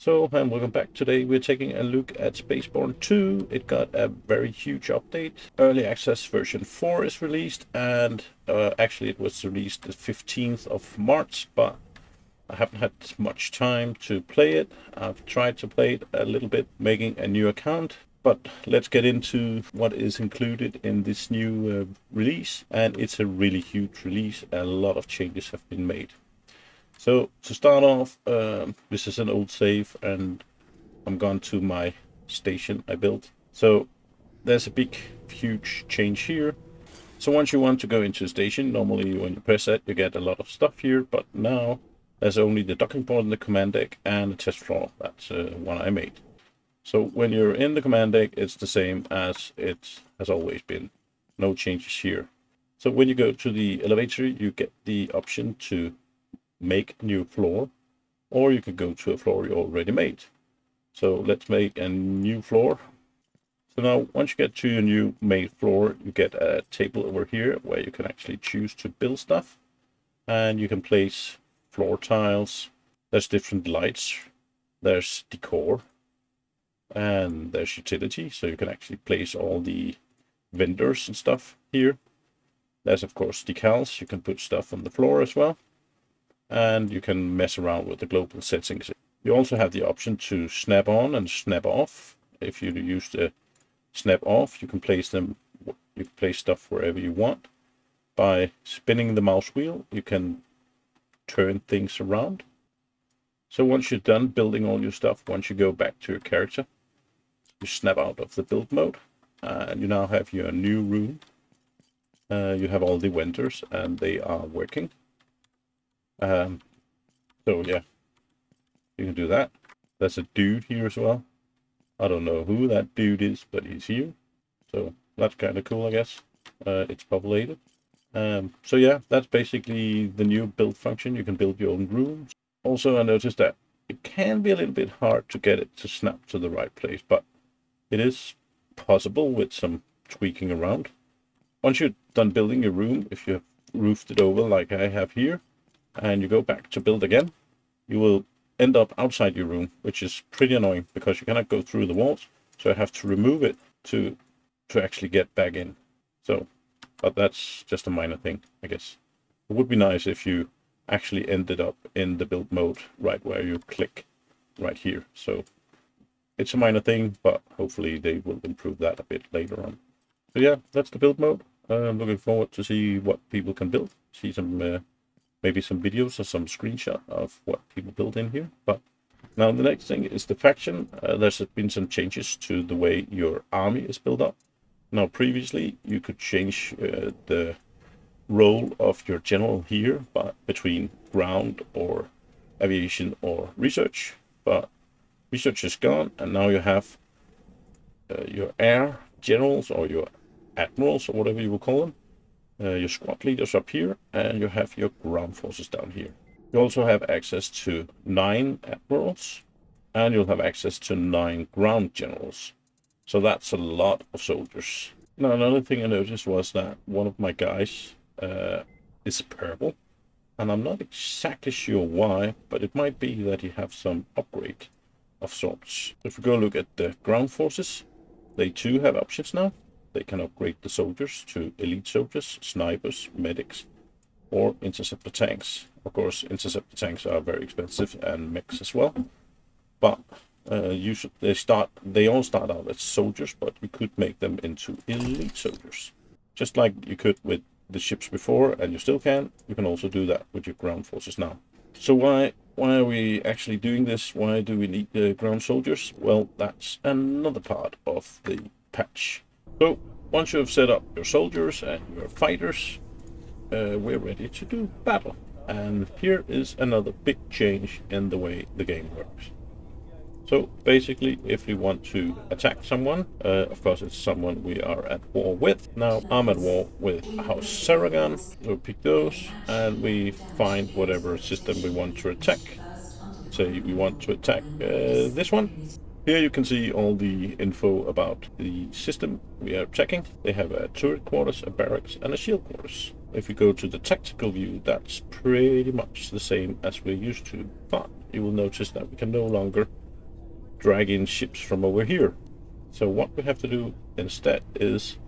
So, and welcome back. Today we're taking a look at SpaceBourne 2. It got a very huge update. Early access version 4 is released, and actually it was released the 15th of March, but I haven't had much time to play it. I've tried to play it a little bit, making a new account. But let's get into what is included in this new release, and it's a really huge release. A lot of changes have been made. So to start off, this is an old save and I'm gone to my station I built. So there's a big, huge change here. So once you want to go into a station, normally when you press that, you get a lot of stuff here, but now there's only the docking port and the command deck and the test floor. That's one I made. So when you're in the command deck, it's the same as it has always been. No changes here. So when you go to the elevator, you get the option to make a new floor, or you could go to a floor you already made. So let's make a new floor. So now once you get to your new made floor, you get a table over here where you can actually choose to build stuff, and you can place floor tiles. There's different lights, there's decor, and there's utility, so you can actually place all the vendors and stuff here. There's of course decals, you can put stuff on the floor as well. And you can mess around with the global settings. You also have the option to snap on and snap off. If you use the snap off, you can place stuff wherever you want. By spinning the mouse wheel, you can turn things around. So once you're done building all your stuff, once you go back to your character, you snap out of the build mode, and you now have your new room. You have all the vendors and they are working. So yeah, you can do that. There's a dude here as well. I don't know who that dude is, but he's here. So that's kind of cool, I guess. It's populated. So yeah, that's basically the new build function. You can build your own rooms. Also, I noticed that it can be a little bit hard to get it to snap to the right place, but it is possible with some tweaking around. Once you're done building your room, if you have roofed it over like I have here, and you go back to build again, you will end up outside your room, which is pretty annoying because you cannot go through the walls. So I have to remove it to actually get back in. So, but that's just a minor thing, I guess. It would be nice if you actually ended up in the build mode right where you click right here. So it's a minor thing, but hopefully they will improve that a bit later on. So yeah, that's the build mode. I'm looking forward to see what people can build, see some maybe some videos or some screenshot of what people build in here. But now the next thing is the faction. There's been some changes to the way your army is built up. Now previously you could change the role of your general here between ground or aviation or research, but research is gone, and now you have your air generals or your admirals or whatever you will call them. Your squad leaders up here, and you have your ground forces down here. You also have access to 9 admirals, and you'll have access to 9 ground generals. So that's a lot of soldiers. Now another thing I noticed was that one of my guys is purple, and I'm not exactly sure why, but it might be that he has some upgrade of sorts. If we go look at the ground forces, they too have options now. They can upgrade the soldiers to elite soldiers, snipers, medics, or interceptor tanks. Of course, interceptor tanks are very expensive, and mechs as well. But they all start out as soldiers, but you could make them into elite soldiers, just like you could with the ships before, and you still can. You can also do that with your ground forces now. So why are we actually doing this? Why do we need the ground soldiers? Well, that's another part of the patch. So once you have set up your soldiers and your fighters, we're ready to do battle. And here is another big change in the way the game works. So basically, if we want to attack someone, of course it's someone we are at war with. Now I'm at war with House Saragon, so we pick those and we find whatever system we want to attack. Say we want to attack this one. Here you can see all the info about the system we are checking. They have a turret quarters, a barracks, and a shield quarters. If you go to the tactical view, that's pretty much the same as we're used to, but you will notice that we can no longer drag in ships from over here. So what we have to do instead is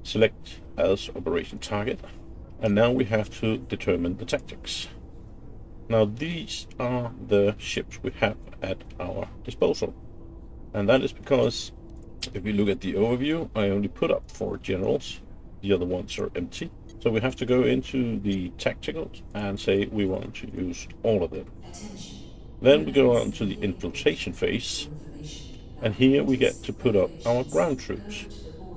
select as operation target, and now we have to determine the tactics. Now these are the ships we have at our disposal, and that is because if we look at the overview, I only put up 4 generals, the other ones are empty. So we have to go into the tacticals and say we want to use all of them. Then we go on to the infiltration phase, and here we get to put up our ground troops.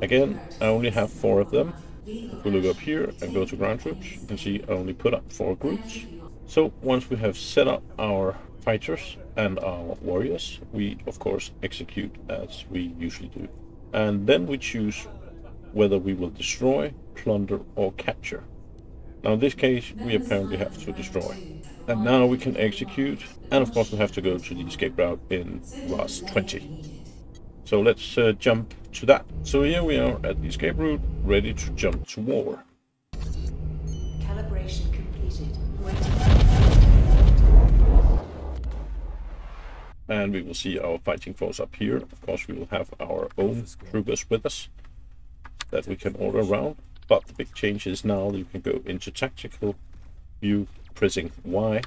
Again, I only have 4 of them. If we look up here and go to ground troops, you can see I only put up 4 groups. So once we have set up our fighters and our warriors, we of course execute as we usually do. And then we choose whether we will destroy, plunder or capture. Now in this case we apparently have to destroy. And now we can execute, and of course we have to go to the escape route in RAS 20. So let's jump to that. So here we are at the escape route, ready to jump to war. Calibration completed. And we will see our fighting force up here. Of course we will have our own troopers with us that we can order around. But the big change is now that you can go into tactical view pressing Y.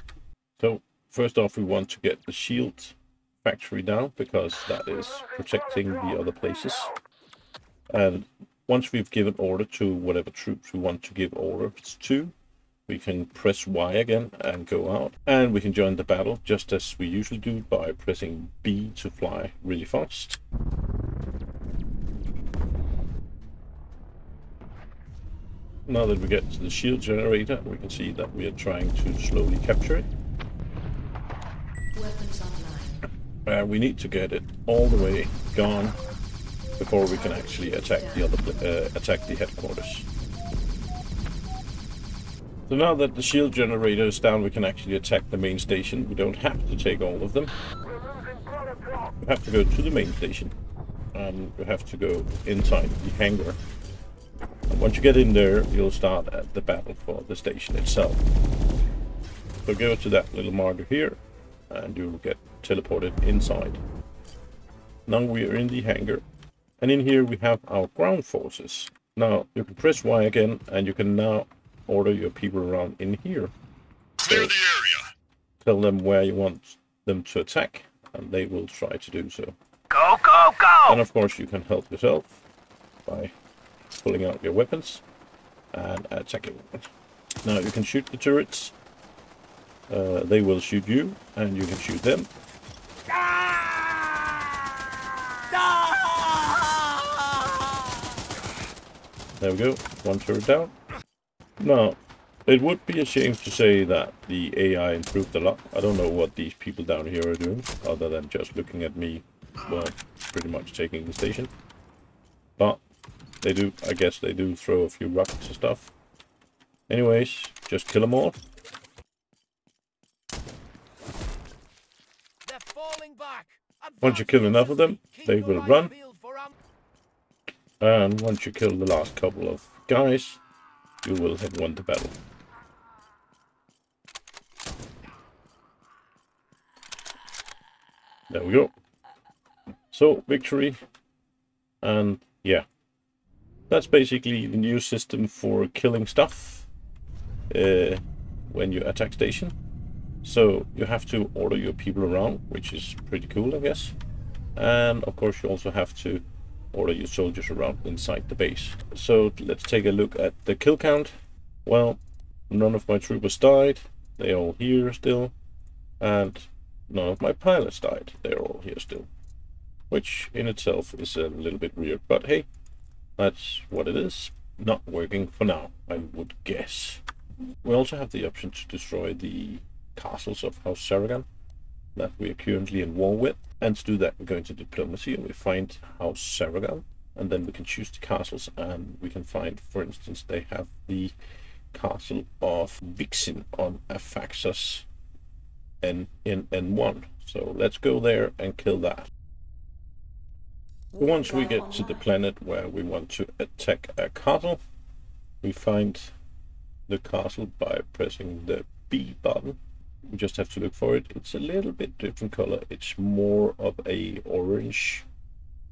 So first off we want to get the shield factory down, because that is protecting the other places. And once we've given order to whatever troops we want to give orders to, we can press Y again and go out, and we can join the battle just as we usually do by pressing B to fly really fast. Now that we get to the shield generator, we can see that we are trying to slowly capture it. Weapons online. We need to get it all the way gone before we can actually attack the headquarters. So now that the shield generator is down, we can actually attack the main station. We don't have to take all of them. We have to go to the main station, and we have to go inside the hangar. And once you get in there, you'll start at the battle for the station itself. So go to that little marker here, and you'll get teleported inside. Now we are in the hangar, and in here we have our ground forces. Now you can press Y again, and you can now order your people around in here. Clear the area. Tell them where you want them to attack, and they will try to do so. Go, go, go! And of course you can help yourself by pulling out your weapons and attacking. Now you can shoot the turrets. They will shoot you, and you can shoot them. There we go, 1 turret down. Now, it would be a shame to say that the AI improved a lot. I don't know what these people down here are doing, other than just looking at me, well, pretty much taking the station. But they do, I guess they do throw a few rockets and stuff. Anyways, just kill them all. They're falling back. Once you kill enough of them, they will run. And once you kill the last couple of guys, you will have won the battle. There we go. So, victory. And yeah, that's basically the new system for killing stuff when you attack station. So you have to order your people around, which is pretty cool, I guess. And of course you also have to order your soldiers around inside the base. So let's take a look at the kill count. Well, none of my troopers died. They're all here still. And none of my pilots died. They're all here still. Which in itself is a little bit weird. But hey, that's what it is. Not working for now, I would guess. We also have the option to destroy the castles of House Saragon that we are currently in war with. And to do that, we go into diplomacy and we find House Saragon, and then we can choose the castles, and we can find, for instance, they have the castle of Vixen on Afaxos in N1. So let's go there and kill that. Once we get to the planet where we want to attack a castle, we find the castle by pressing the B button. We just have to look for it. It's a little bit different color. It's more of a orange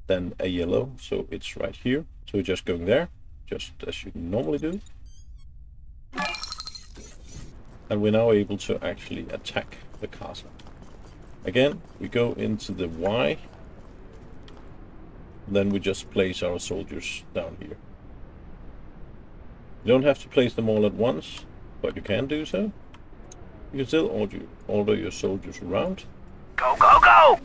than a yellow, so it's right here. So we're just going there, just as you normally do. And we're now able to actually attack the castle. Again, we go into the Y. Then we just place our soldiers down here. You don't have to place them all at once, but you can do so. You can still order your soldiers around. Go, go, go!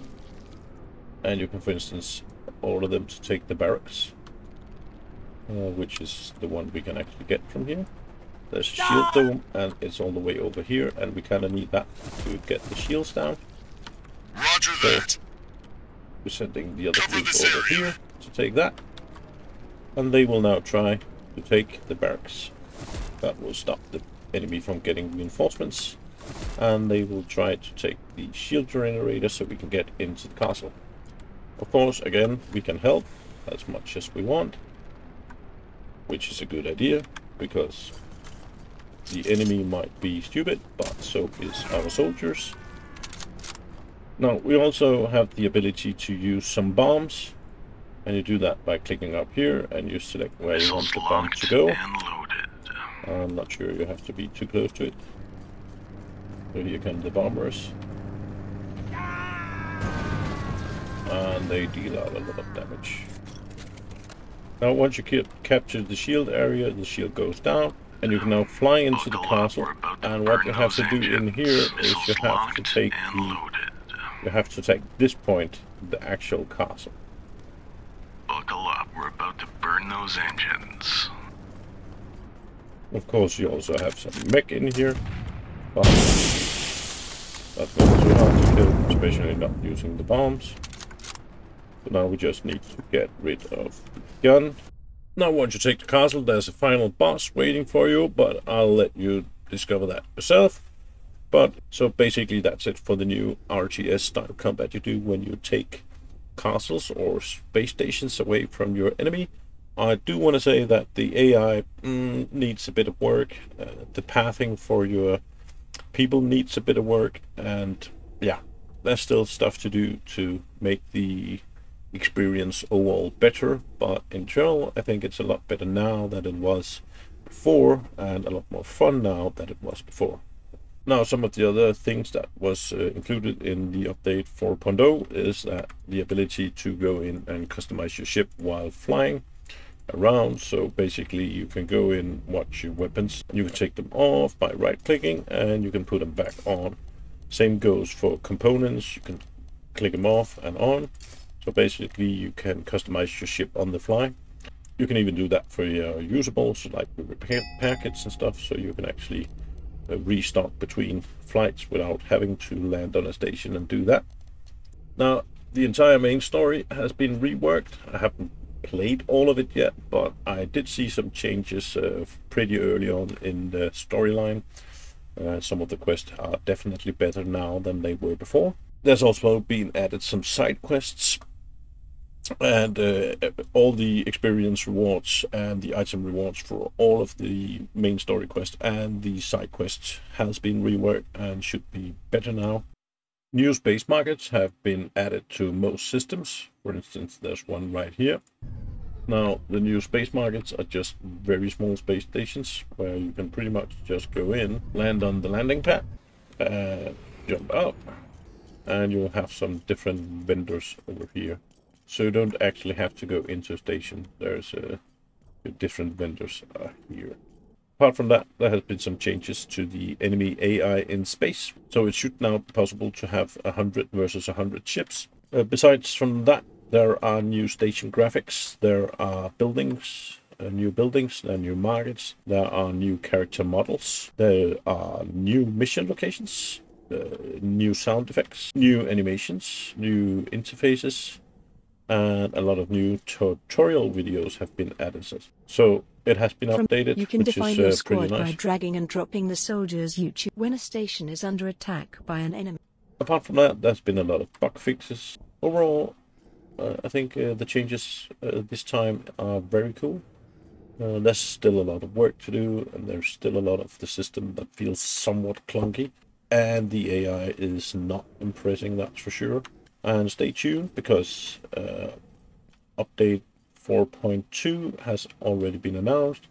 And you can, for instance, order them to take the barracks, which is the one we can actually get from here. There's a shield dome, and it's all the way over here, and we kind of need that to get the shields down. Roger that. We're sending the other group over here to take that, and they will now try to take the barracks. That will stop the enemy from getting reinforcements, and they will try to take the shield generator so we can get into the castle. Of course, again, we can help as much as we want, which is a good idea, because the enemy might be stupid, but so is our soldiers. Now, we also have the ability to use some bombs, and you do that by clicking up here, and you select where you want the bomb to go. I'm not sure you have to be too close to it. So here come the bombers. And they deal out a lot of damage. Now, once you capture the shield area, the shield goes down, and you can now fly into the castle. And what you have to do in here is you have to take this point, the actual castle. Buckle up, we're about to burn those engines. Of course, you also have some mech in here, but that's not too hard to kill, especially not using the bombs. So now we just need to get rid of the gun. Now, once you take the castle, there's a final boss waiting for you, but I'll let you discover that yourself. But so basically, that's it for the new RTS style combat you do when you take castles or space stations away from your enemy. I do want to say that the AI needs a bit of work. The pathing for your people needs a bit of work, and yeah, there's still stuff to do to make the experience overall better, but in general I think it's a lot better now than it was before, and a lot more fun now than it was before. Now, some of the other things that was included in the update 4.0 is that the ability to go in and customize your ship while flying around. So basically you can go in, watch your weapons, you can take them off by right clicking, and you can put them back on. Same goes for components, you can click them off and on. So basically you can customize your ship on the fly. You can even do that for your usables, like the repair packets and stuff, so you can actually restock between flights without having to land on a station and do that. Now, the entire main story has been reworked. I haven't played all of it yet, but I did see some changes pretty early on in the storyline. Some of the quests are definitely better now than they were before. There's also been added some side quests, and all the experience rewards and the item rewards for all of the main story quests and the side quests has been reworked and should be better now. New space markets have been added to most systems. For instance, there's one right here. Now, the new space markets are just very small space stations where you can pretty much just go in, land on the landing pad, jump out, and you'll have some different vendors over here. So you don't actually have to go into a station. There's different vendors here. Apart from that, there has been some changes to the enemy AI in space. So it should now be possible to have 100 versus 100 ships. Besides from that, there are new station graphics. There are buildings, new buildings, there are new markets. There are new character models. There are new mission locations, new sound effects, new animations, new interfaces, and a lot of new tutorial videos have been added. So it has been updated, you can which define is your pretty squad nice. by dragging and dropping the soldiers you choose when a station is under attack by an enemy. Apart from that, there's been a lot of bug fixes. Overall, I think the changes this time are very cool. There's still a lot of work to do, and there's still a lot of the system that feels somewhat clunky. and the AI is not impressing, that's for sure. And stay tuned, because update 4.2 has already been announced,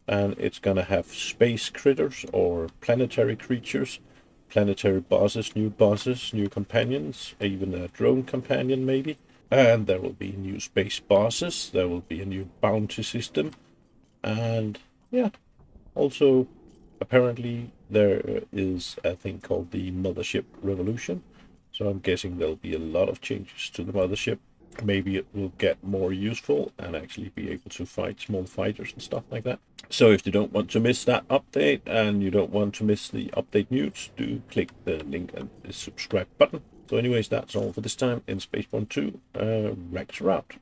and it's gonna have space critters or planetary creatures, planetary bosses, new companions, even a drone companion maybe. And there will be new space bosses, there will be a new bounty system, and yeah, also apparently there is a thing called the Mothership Revolution. So I'm guessing there'll be a lot of changes to the mothership. Maybe it will get more useful and actually be able to fight small fighters and stuff like that. So if you don't want to miss that update and you don't want to miss the update news, do click the link and the subscribe button. So anyways, that's all for this time in SpaceBourne 2. Rex are out.